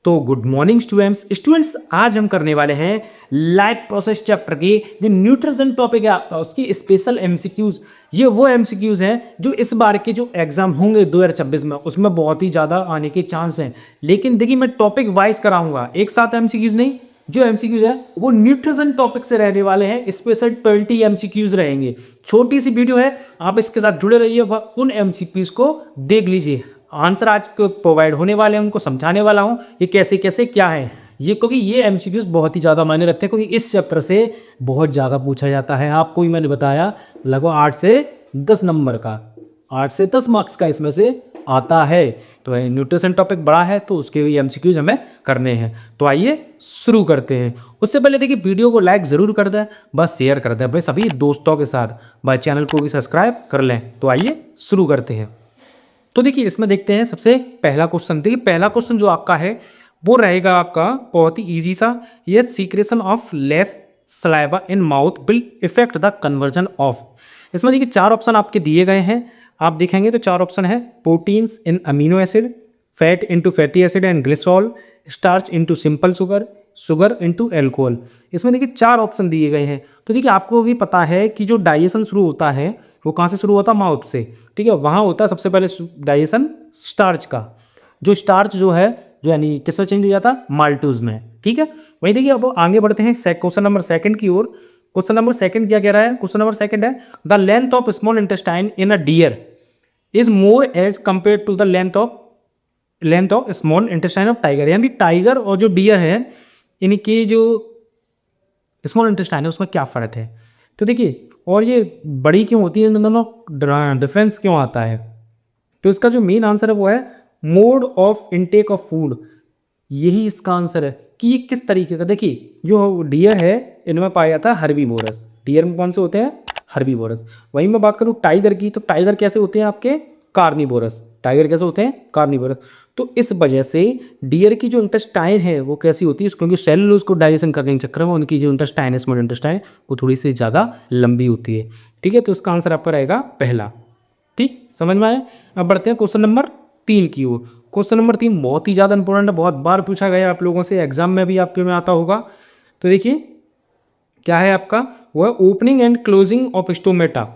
तो good morning students आज हम करने वाले हैं लाइफ प्रोसेस चैप्टर के जो न्यूट्रिशन टॉपिक है आपका उसकी स्पेशल एमसीक्यूज। ये वो एमसीक्यूज हैं जो इस बार के जो एग्जाम होंगे 2026 में उसमें बहुत ही ज़्यादा आने के चांस हैं। लेकिन देखिए मैं टॉपिक वाइज कराऊंगा, एक साथ एमसीक्यूज नहीं। जो एमसीक्यूज है वो न्यूट्रिशन टॉपिक से रहने वाले हैं, स्पेशल 20 एमसीक्यूज रहेंगे। छोटी सी वीडियो है, आप इसके साथ जुड़े रहिए, उन एमसीक्यूज को देख लीजिए। आंसर आज को प्रोवाइड होने वाले हैं, उनको समझाने वाला हूँ ये कैसे कैसे क्या है ये, क्योंकि ये एमसीक्यूज बहुत ही ज़्यादा मायने रखते हैं, क्योंकि इस चैप्टर से बहुत ज़्यादा पूछा जाता है। आपको ही मैंने बताया लगभग 8 से 10 नंबर का, 8 से 10 मार्क्स का इसमें से आता है। तो न्यूट्रिशन टॉपिक बड़ा है तो उसके भी एमसीक्यूज हमें करने हैं। तो आइए शुरू करते हैं। उससे पहले देखिए वीडियो को लाइक ज़रूर कर दें, बस शेयर कर दें अपने सभी दोस्तों के साथ, भाई चैनल को भी सब्सक्राइब कर लें। तो आइए शुरू करते हैं। तो देखिए इसमें देखते हैं सबसे पहला क्वेश्चन। देखिए पहला क्वेश्चन जो आपका है वो रहेगा आपका बहुत ही इजी सा। ये secretion of less saliva in mouth will effect the conversion of. इसमें देखिए 4 ऑप्शन आपके दिए गए हैं, आप देखेंगे तो 4 ऑप्शन है। Proteins in amino acid, fat into fatty acid and glycerol, starch into simple sugar, sugar into alcohol. इसमें देखिए 4 ऑप्शन दिए गए हैं। तो देखिए आपको भी पता है कि जो डाइजेशन शुरू होता है वो कहाँ से शुरू होता है? माउथ से। ठीक है, वहाँ होता है सबसे पहले डाइजेशन स्टार्च का। जो स्टार्च जो है जो यानी किसमें चेंज हो जाता है? माल्टोज में। ठीक है, वही देखिए अब आगे बढ़ते हैं क्वेश्चन नंबर सेकंड की ओर। क्वेश्चन नंबर सेकंड क्या कह रहा है? क्वेश्चन नंबर सेकंड है the length of small intestine in a deer is more as compare to the length of small intestine of tiger. यानी टाइगर और जो डियर है इनकी जो स्मॉल इंटेस्टाइन है उसमें क्या फ़र्क है? तो देखिए, और ये बड़ी क्यों होती है, दोनों डिफरेंस क्यों आता है? तो इसका जो मेन आंसर है वो है mode of intake of food. यही इसका आंसर है कि ये किस तरीके का। देखिए जो डियर है इनमें पाया जाता है हर्बीवोरस। डियर में कौन से होते हैं? हर्बीवोरस। वहीं मैं बात करूँ टाइगर की, तो टाइगर कैसे होते हैं आपके? कार्निवोरस। टाइगर कैसे होते हैं? कार्निवोरस। तो इस वजह से डियर की जो इंटेस्टाइन है वो कैसी होती है, क्योंकि सेलुलोज को डाइजेशन करने के चक्कर में उनकी जो इंटेस्टाइन है, स्मॉल इंटेस्टाइन, वो थोड़ी सी ज़्यादा लंबी होती है। ठीक है, तो इसका आंसर आपका रहेगा पहला। ठीक, समझ में आए? अब बढ़ते हैं क्वेश्चन नंबर 3 की ओर। क्वेश्चन नंबर 3 बहुत ही ज़्यादा इंपॉर्टेंट है, बहुत बार पूछा गया आप लोगों से, एग्जाम में भी आपके में आता होगा। तो देखिए क्या है आपका, वो है opening and closing of stomata.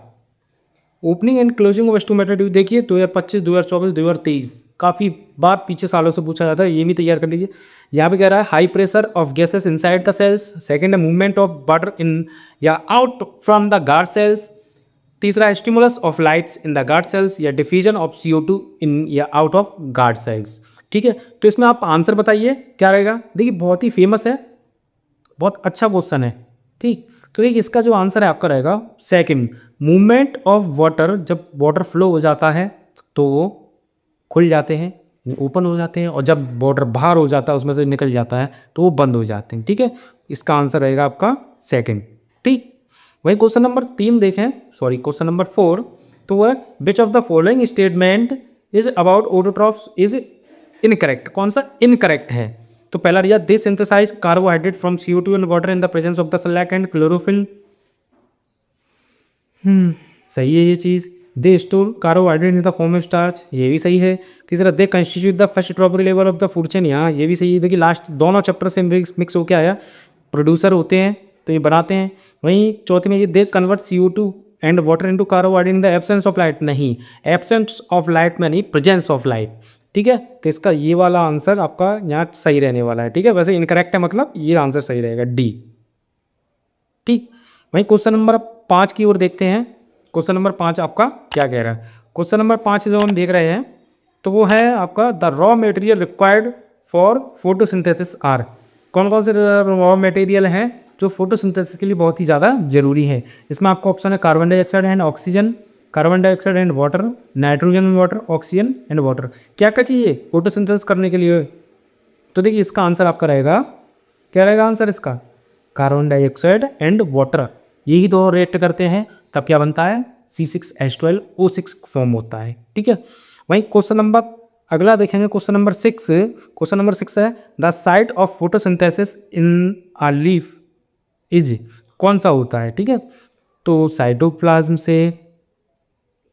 Opening and closing of stomata due देखिए 2025, 2024, 2023 काफ़ी बार पीछे सालों से पूछा जाता है, ये भी तैयार कर लीजिए। यहाँ पे कह रहा है high pressure of gases inside the cells. Second है मूवमेंट ऑफ वाटर इन या out from the guard cells. तीसरा है stimulus of lights in the guard cells या डिफ्यूजन ऑफ CO2 इन या आउट ऑफ गार्ड सेल्स। ठीक है, तो इसमें आप आंसर बताइए क्या रहेगा। देखिए बहुत ही फेमस है, बहुत अच्छा क्वेश्चन है। ठीक, तो देखिए इसका जो आंसर है आपका रहेगा सेकंड, मूवमेंट ऑफ वाटर। जब वाटर फ्लो हो जाता है तो वो खुल जाते हैं, ओपन हो जाते हैं, और जब वाटर बाहर हो जाता है उसमें से निकल जाता है तो वो बंद हो जाते हैं। ठीक है, इसका आंसर रहेगा आपका सेकंड। ठीक, वही क्वेश्चन नंबर 3 देखें, सॉरी क्वेश्चन नंबर 4। तो वह which of the following statement is about autotrophs is incorrect. कौन सा इनकरेक्ट है? तो पहला दिया they synthesize carbohydrate from CO2 and water in the presence of the sunlight and chlorophyll. सही है ये चीज़। They store carbohydrate in the form of starch, ये भी सही है। तीसरा they constitute the first strawberry level of the food chain, यहाँ ये भी सही है। देखिए लास्ट दोनों चैप्टर से मिक्स होकर आया, प्रोड्यूसर होते हैं तो ये बनाते हैं। वहीं चौथे में ये they convert CO2 and water into carbohydrate in the absence of light. नहीं, एब्सेंस ऑफ लाइट में नहीं, प्रेजेंस ऑफ लाइट। ठीक है, तो इसका ये वाला आंसर आपका यहाँ सही रहने वाला है। ठीक है, वैसे इनकरेक्ट है, मतलब ये आंसर सही रहेगा डी। ठीक, वहीं क्वेश्चन नंबर 5 की ओर देखते हैं। क्वेश्चन नंबर 5 आपका क्या कह रहा है? क्वेश्चन नंबर 5 जो हम देख रहे हैं तो वो है आपका the raw material required for photosynthesis are. कौन कौन से रॉ मटेरियल हैं जो फोटोसिंथेसिस के लिए बहुत ही ज़्यादा जरूरी है? इसमें आपका ऑप्शन है carbon dioxide and oxygen, carbon dioxide and water, nitrogen and water, oxygen and water. क्या क्या चाहिए फोटोसिंथेसिस करने के लिए? तो देखिए इसका आंसर आपका रहेगा, क्या रहेगा आंसर इसका? कार्बन डाइऑक्साइड एंड वाटर, यही दो रिएक्ट करते हैं तब क्या बनता है? C6H12O6 फॉर्म होता है। ठीक है, वहीं क्वेश्चन नंबर अगला देखेंगे, क्वेश्चन नंबर 6। क्वेश्चन नंबर 6 है the site of photosynthesis in a leaf is, कौन सा होता है? ठीक है, तो साइटोप्लाज्म से,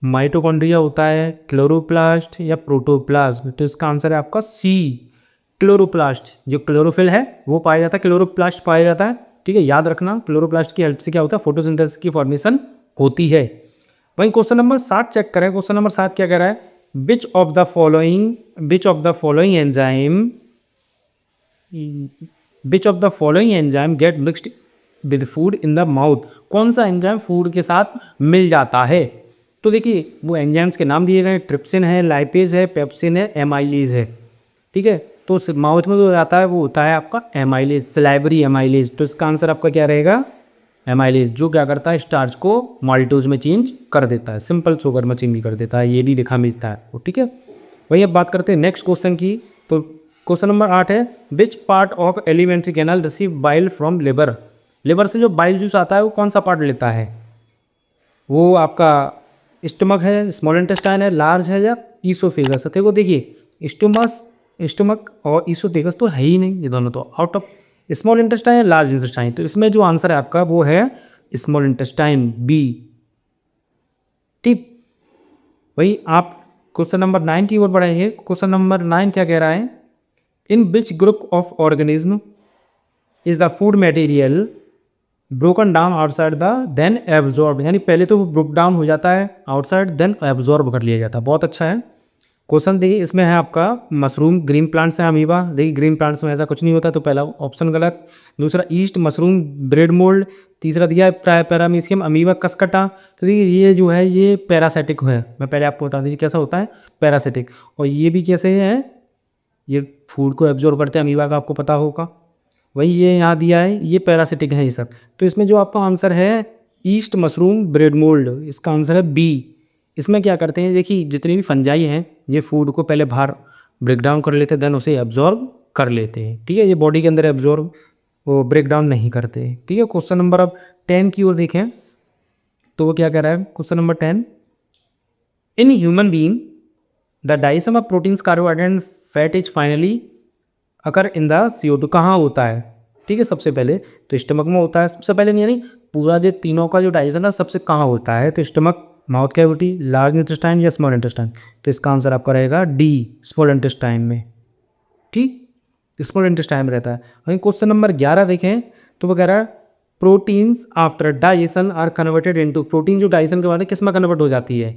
माइटोकॉन्ड्रिया होता है, क्लोरोप्लास्ट या प्रोटोप्लाज्म। तो इसका आंसर है आपका सी, क्लोरोप्लास्ट, जो क्लोरोफिल है वो पाया जाता है, क्लोरोप्लास्ट पाया जाता है। ठीक है, याद रखना क्लोरोप्लास्ट की हेल्प से क्या होता है, फोटोसिंथेसिस की फॉर्मेशन होती है। वहीं क्वेश्चन नंबर 7 चेक करें। क्वेश्चन नंबर 7 क्या कह रहा है, विच of the following enzyme get mixed with food in the mouth. कौन सा एंजाइम फूड के साथ मिल जाता है? तो देखिए वो एंजाइम्स के नाम दिए गए हैं, ट्रिप्सिन है, लाइपेज है, पेप्सिन है, एमाइलेज है। ठीक है, तो माउथ में जो आता है वो होता है आपका एमाइलेज, सलाइवरी एमाइलेज। तो इसका आंसर आपका क्या रहेगा, एमाइलेज, जो क्या करता है स्टार्च को माल्टोज में चेंज कर देता है, सिंपल शुगर में चेंज कर देता है, ये भी लिखा मिलता है वो। ठीक है, वही अब बात करते हैं नेक्स्ट क्वेश्चन की। तो क्वेश्चन नंबर 8 है, which part of alimentary canal receive bile from liver. Liver से जो बाइल जूस आता है वो कौन सा पार्ट लेता है? वो आपका स्टमक है, स्मॉल इंटेस्टाइन है, लार्ज है या ईसोफेगस है? देखो देखिए स्टमक और ईसोफेगस तो है ही नहीं, ये दोनों तो आउट ऑफ स्मॉल इंटेस्टाइन है, लार्ज इंटेस्टाइन। तो इसमें जो आंसर है आपका वो है स्मॉल इंटेस्टाइन, बी। ठीक, वही आप क्वेश्चन नंबर 9 की ओर बढ़ेंगे। क्वेश्चन नंबर 9 क्या कह रहा है, in which group of organism is the food material broken down outside the then absorb. यानी पहले तो ब्रोक डाउन हो जाता है आउटसाइड, देन एब्जॉर्ब कर लिया जाता है। बहुत अच्छा है क्वेश्चन। देखिए इसमें है आपका मशरूम, ग्रीन प्लांट्स है, अमीबा। देखिए ग्रीन प्लांट्स में ऐसा कुछ नहीं होता, तो पहला ऑप्शन गलत। दूसरा ईस्ट, मशरूम, ब्रेड मोल्ड। तीसरा दिया है पैरामीशियम, अमीबा, कसकटा। तो देखिए ये जो है ये पैरासिटिक है, मैं पहले आपको बता दीजिए कैसा होता है, पैरासिटिक। और ये भी कैसे है, ये फूड को एब्जॉर्ब करते हैं, अमीबा का आपको पता होगा। वही ये यहाँ दिया है, ये पैरासिटिक है ये सब। तो इसमें जो आपका आंसर है ईस्ट, मशरूम, ब्रेड मोल्ड, इसका आंसर है बी। इसमें क्या करते हैं, देखिए जितने भी फंजाई हैं ये फूड को पहले बाहर ब्रेक डाउन कर लेते हैं, देन उसे एब्जॉर्ब कर लेते हैं। ठीक है, ये बॉडी के अंदर एब्जॉर्ब वो ब्रेक डाउन नहीं करते। ठीक है, क्वेश्चन नंबर अब 10 की ओर देखें। तो वो क्या कह रहा है, question number 10, in human being the digestion of proteins, carbohydrate and fat is finally occur in the CO2। कहाँ होता है? ठीक है, सबसे पहले तो स्टमक में होता है सबसे पहले, नहीं यानी पूरा जो तीनों का जो डाइजेशन है सबसे कहाँ होता है, तो stomach, mouth cavity, large intestine या स्मॉल इंटेस्टाइन। तो इसका आंसर आपका रहेगा डी, स्मॉल इंटेस्टाइन में। ठीक, स्मॉल इंटेस्टाइन में रहता है। वहीं क्वेश्चन नंबर 11 देखें तो वो कह रहा है proteins after digestion are converted into. Protein जो डाइजेशन के बाद किस में कन्वर्ट हो जाती है,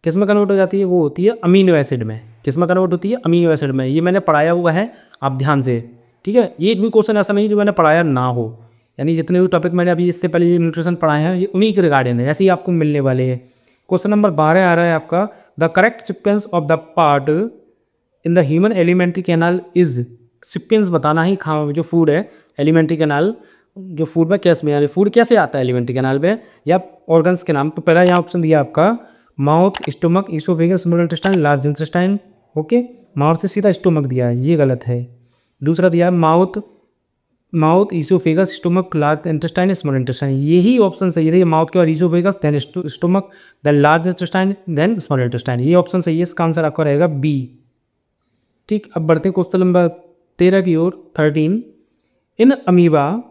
किस में कन्वर्ट हो जाती है, वो होती है अमीनो एसिड में। किस में कन्वर्ट होती है, अमीनो एसिड में। ये मैंने पढ़ाया हुआ है, आप ध्यान से। ठीक है, ये भी क्वेश्चन ऐसा नहीं जो मैंने पढ़ाया ना हो, यानी जितने भी टॉपिक मैंने अभी इससे पहले न्यूट्रिशन पढ़ाए हैं ये उन्हीं के रिगार्डिंग है, ऐसे ही आपको मिलने वाले हैं। क्वेश्चन नंबर 12 आ रहा है आपका, the correct sequence of the part in the human alimentary canal is. Sequence बताना ही, खा जो फूड है एलिमेंट्री कैनाल, जो फूड में कैसे में, यानी फूड कैसे आता है एलिमेंट्री कैनाल में या ऑर्गन्स के नाम। तो पहला यहाँ ऑप्शन दिया आपका mouth, stomach, oesophagus, small intestine, large intestine. Okay, mouth से सीधा स्टोमक दिया है, ये गलत है। दूसरा दिया है mouth, oesophagus, stomach, large intestine, small intestine. यही ऑप्शन सही है, माउथ के बाद oesophagus, then stomach, then large intestine, then small intestine. ये ऑप्शन सही है, इसका आंसर आपका रहेगा बी। ठीक, अब बढ़ते हैं क्वेश्चन नंबर 13 की ओर, 13, इन अमीबा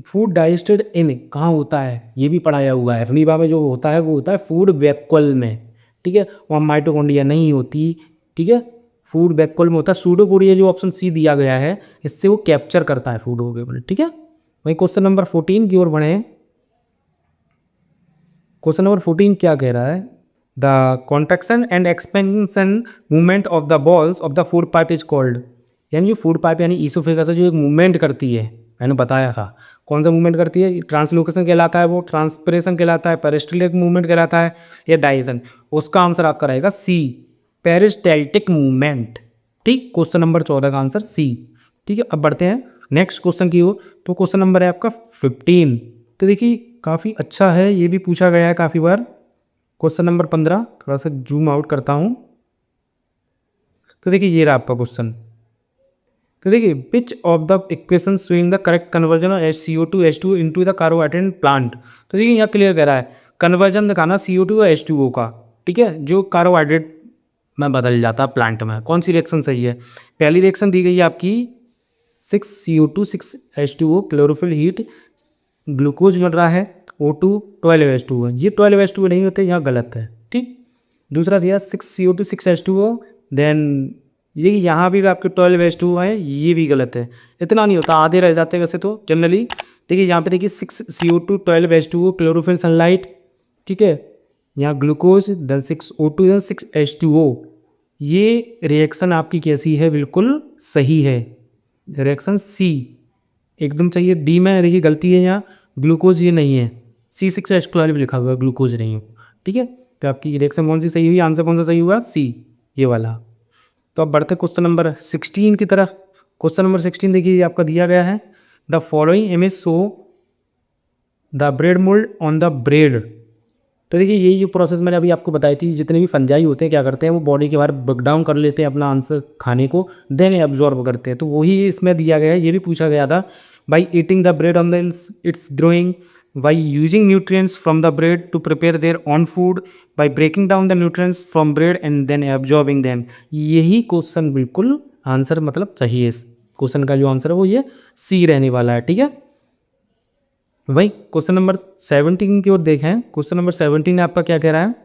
फूड डाइजेस्टेड इन कहाँ होता है, ये भी पढ़ाया हुआ है। अमीबा में जो होता है वो होता है फूड वैक्यूल में। ठीक है, वहाँ माइटोकॉन्ड्रिया नहीं होती। ठीक है, फूड वैक्यूल में होता है। सूडोपोडिया जो ऑप्शन सी दिया गया है इससे वो कैप्चर करता है फूड को। ठीक है, वहीं क्वेश्चन नंबर 14 की ओर बढ़े। क्वेश्चन नंबर 14 क्या कह रहा है, the contraction and expansion movement of the balls of the food pipe is called. यानी जो फूड पाइप यानी ईसोफेगस जो एक मूवमेंट करती है, मैंने बताया था कौन सा मूवमेंट करती है, ट्रांसलोकेशन कहलाता है, वो ट्रांसपिरेशन कहलाता है, पेरिस्टल्टिक मूवमेंट कहलाता है, या डाइजेशन। उसका आंसर आपका रहेगा सी, पेरिस्टल्टिक मूवमेंट। ठीक, क्वेश्चन नंबर 14 का आंसर सी। ठीक है, अब बढ़ते हैं नेक्स्ट क्वेश्चन की ओर। तो क्वेश्चन नंबर है आपका 15। तो देखिए काफ़ी अच्छा है, ये भी पूछा गया है काफ़ी बार। क्वेश्चन नंबर 15, थोड़ा सा जूम आउट करता हूँ। तो देखिए ये रहा आपका क्वेश्चन। तो देखिए विच of the equation showing the correct conversion of CO2 H2 into the carbohydrate plant. तो देखिए यहाँ क्लियर कह रहा है कन्वर्जन दिखाना CO2 और H2O का। ठीक है, जो कार्बोहाइड्रेट में बदल जाता है प्लांट में। कौन सी रिएक्शन सही है? पहली रिएक्शन दी गई है आपकी 6CO2 6H2O, chlorophyll heat, glucose मिल रहा है, O2 12H2O। ये 12H2O नहीं होते, यहाँ गलत है। ठीक, दूसरा दिया 6CO2 6H2O, देन ये यहाँ भी आपके 12H2 है, ये भी गलत है। इतना नहीं होता, आधे रह जाते हैं वैसे तो जनरली। देखिए यहाँ पे देखिए 6CO2 12H2O क्लोरोफिल सनलाइट, ठीक है। यहाँ glucose then 6O2 then 6H2O। ये रिएक्शन आपकी कैसी है, बिल्कुल सही है। रिएक्शन सी एकदम चाहिए। डी में देखिए गलती है, यहाँ ग्लूकोज ये नहीं है, C6H12 भी लिखा हुआ है, ग्लूकोज नहीं है, ठीक है। तो आपकी रिएक्शन कौन सी सही हुई, आंसर कौन सा सही हुआ, सी ये वाला। तो अब बढ़ते क्वेश्चन नंबर 16 की तरफ। क्वेश्चन नंबर 16 देखिए आपका दिया गया है, the following image show the bread mould on the bread. तो देखिए यही जो प्रोसेस मैंने अभी आपको बताई थी, जितने भी फंजाई होते हैं क्या करते हैं, वो बॉडी के बाहर ब्रेक डाउन कर लेते हैं अपना आंसर खाने को, देन एब्जॉर्ब करते हैं। तो वही इसमें दिया गया है, ये भी पूछा गया था, by eating the bread on the it's growing, by using nutrients from the bread to prepare their own food, by breaking down the nutrients from bread and then absorbing them। यही क्वेश्चन बिल्कुल answer मतलब चाहिए, इस question का जो answer है वो ये सी रहने वाला है, ठीक है। वही क्वेश्चन नंबर 17 की ओर देखें। क्वेश्चन नंबर 17 आपका क्या कह रहा है,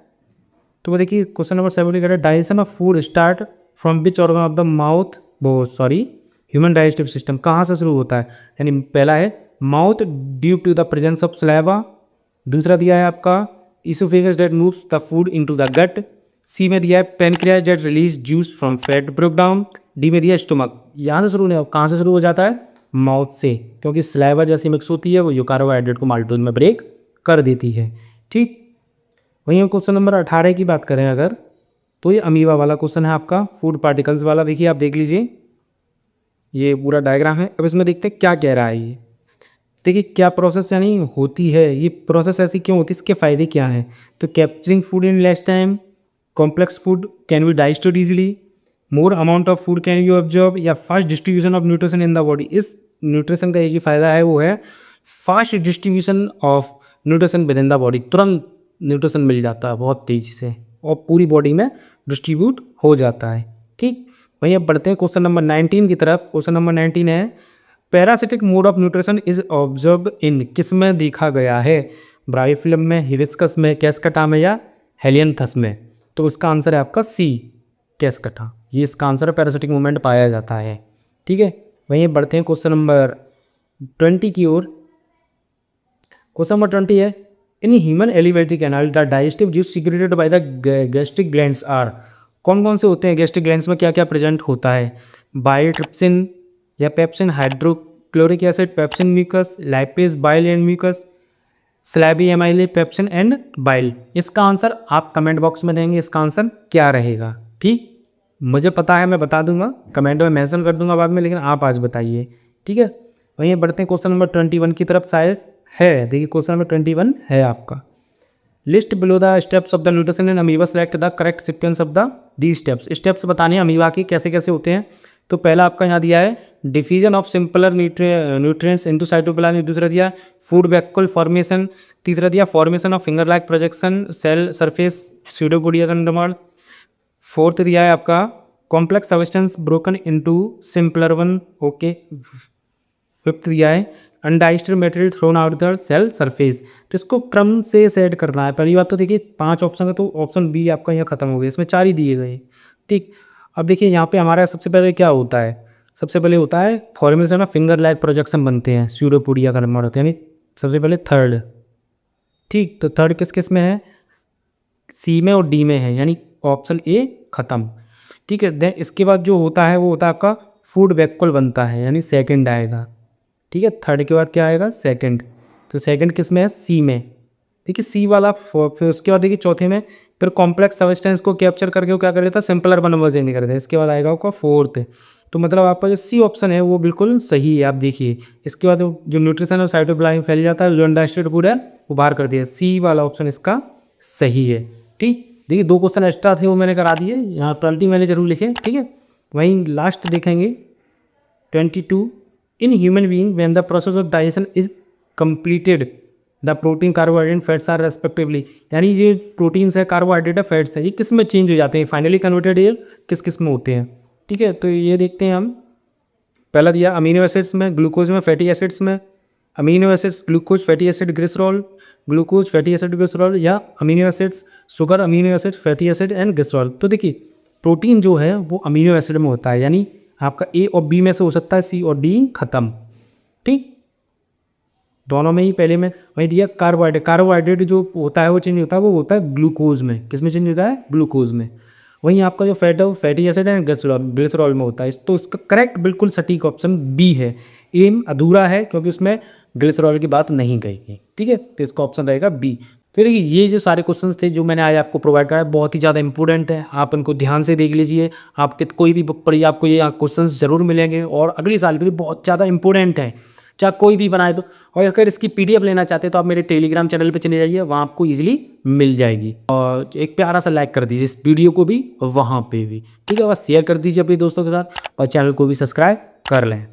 तो वो देखिए क्वेश्चन नंबर 17 कह रहा है, digestion of food start from which organ of the mouth, वो सॉरी ह्यूमन डाइजेस्टिव सिस्टम, कहाँ से शुरू होता है। यानी पहला है mouth due to the presence of saliva, दूसरा दिया है आपका oesophagus that moves the food into the gut, C में दिया है pancreas that release juice from fat break down, D में दिया है स्टोमक। यहाँ से शुरू नहीं, कहाँ से शुरू हो जाता है, माउथ से, क्योंकि सलाइवा जैसी मिक्स होती है वो जो कार्बोहाइड्रेट को माल्टोज में ब्रेक कर देती है, ठीक। वहीं हम क्वेश्चन नंबर 18 की बात करें अगर, तो ये अमीबा वाला क्वेश्चन है आपका, फूड पार्टिकल्स वाला। देखिए आप देख लीजिए ये पूरा डायग्राम है। अब इसमें देखते हैं क्या कह रहा है। ये देखिए क्या प्रोसेस यानी होती है, ये प्रोसेस ऐसी क्यों होती है, इसके फ़ायदे क्या हैं। तो capturing food in less time, complex food can be digested easily, more amount of food can you absorb, या fast distribution of nutrition in the body. इस न्यूट्रिशन का एक ही फ़ायदा है, वो है fast distribution of nutrition within the body. तुरंत न्यूट्रिशन मिल जाता है बहुत तेज़ी से और पूरी बॉडी में डिस्ट्रीब्यूट हो जाता है, ठीक। वहीं अब बढ़ते हैं क्वेश्चन नंबर 19 की तरफ। क्वेश्चन नंबर 19 है, parasitic mode of nutrition is observe in, किस में देखा गया है, ब्रायोफिल्म में, हिबिस्कस में, कैस्कटा में, या हेलियंथस में। तो उसका आंसर है आपका सी कैस्कटा, ये इसका आंसर है, पैरासिटिक मूवमेंट पाया जाता है, ठीक है। वहीं बढ़ते हैं क्वेश्चन नंबर 20 की ओर। क्वेश्चन नंबर 20 है, in human alimentary canal the digestive juice secreted by the gastric glands are. कौन कौन से होते हैं गैस्ट्रिक ग्लैंड्स में, क्या क्या प्रेजेंट होता है, बायोट्रिप्सिन या pepsin, hydrochloric acid, pepsin mucus, lipase, bile and mucus, salivary amylase, pepsin and bile. इसका आंसर आप कमेंट बॉक्स में देंगे, इसका आंसर क्या रहेगा, ठीक। मुझे पता है, मैं बता दूंगा, कमेंट में मेंशन कर दूंगा बाद में, लेकिन आप आज बताइए, ठीक है। वहीं बढ़ते हैं क्वेश्चन नंबर 21 की तरफ, शायद है, देखिए क्वेश्चन नंबर 21 है आपका, list below the steps of the nutrition in amoeba, select the correct sequence of the the steps. Steps बताने हैं अमीबा के कैसे कैसे होते हैं। तो पहला आपका यहाँ दिया है diffusion of simpler nutrients into cytoplasm, दूसरा दिया फूड वैक्यूल फॉर्मेशन, तीसरा दिया formation of finger like projection cell surface pseudopodia कंडोमर, फोर्थ दिया है आपका complex substance broken into simpler one, okay. Fifth दिया है undigested material thrown out the cell surface. तो इसको क्रम से सेट करना है। पहली बात तो देखिए 5 ऑप्शन है, तो ऑप्शन बी आपका यहाँ खत्म हो गया, इसमें 4 ही दिए गए, ठीक। अब देखिए यहाँ पे हमारा सबसे पहले क्या होता है, सबसे पहले होता है formation of finger like projection बनते हैं, स्यूडोपोडिया का नंबर होता है, यानी सबसे पहले थर्ड, ठीक। तो थर्ड किस किस में है, सी में और डी में है, यानी ऑप्शन ए खत्म, ठीक है। देन इसके बाद जो होता है वो होता है आपका फूड वैक्यूल बनता है, यानी सेकंड आएगा, ठीक है। थर्ड के बाद क्या आएगा, सेकंड। तो सेकंड किस में है, सी में, देखिए सी वाला। फिर उसके बाद देखिए चौथे में फिर कॉम्प्लेक्स सब्सटेंस को कैप्चर करके वो क्या कर देता है, सिंपलर वन चेंज कर देता है। इसके बाद आएगा आपका फोर्थ। तो मतलब आपका जो सी ऑप्शन है वो बिल्कुल सही है। आप देखिए इसके बाद जो न्यूट्रिशन है साइटोप्लाज्म फैल जाता है, जो अनडाइजेस्टेड फूड है वो बाहर कर दिया, सी वाला ऑप्शन इसका सही है, ठीक। देखिए 2 क्वेश्चन एक्स्ट्रा थे वो मैंने करा दिए, यहाँ पेनल्टी मैंने जरूर लिखे, ठीक है। वहीं लास्ट देखेंगे 22, in human being when the process of digestion is completed the protein carbohydrate fats are respectively, यानी ये प्रोटीन्स है, कार्बोहाइड्रेट है, फैट्स है, ये किस में चेंज हो जाते हैं, फाइनली कन्वर्टेड ये किस किस में होते हैं, ठीक है। तो ये देखते हैं हम। पहला दिया अमीनो एसिड्स में, ग्लूकोज में, फैटी एसिड्स में, amino acids glucose, fatty acid, glycerol, glucose, fatty acid, glycerol, या amino acids sugar, amino acid, fatty acid and glycerol. तो देखिए प्रोटीन जो है वो अमीनो एसिड में होता है, यानी आपका ए और बी में से हो सकता है सी और डी खत्म। ठीक, दोनों में ही पहले में वही दिया। कार्बोहाइड्रेट, कार्बोहाइड्रेट जो होता है वो चेंज होता है, वो होता है ग्लूकोज में। किस में चेंज होता है? ग्लूकोज में। वहीं आपका जो फैट है वो फैटी एसिड है ग्लिसरॉल, ग्लिसरॉल में होता है। तो इसका करेक्ट बिल्कुल सटीक ऑप्शन बी है। एम अधूरा है क्योंकि उसमें ग्लिसरॉल की बात नहीं गई थी। ठीक है, तो इसका ऑप्शन रहेगा बी। तो देखिए ये जो सारे क्वेश्चंस थे जो मैंने आज आपको प्रोवाइड कराया बहुत ही ज़्यादा इंपॉर्टेंट है, आप इनको ध्यान से देख लीजिए। आपके कोई भी बुक पढ़िए आपको ये क्वेश्चंस जरूर मिलेंगे और अगले साल के लिए बहुत ज़्यादा इंपॉर्टेंट है, चाहे कोई भी बनाए तो। और अगर इसकी पीडीएफ लेना चाहते हैं तो आप मेरे टेलीग्राम चैनल पे चले जाइए, वहाँ आपको इजीली मिल जाएगी। और एक प्यारा सा लाइक कर दीजिए इस वीडियो को भी और वहाँ पे भी। ठीक है, बस शेयर कर दीजिए अपने दोस्तों के साथ और चैनल को भी सब्सक्राइब कर लें।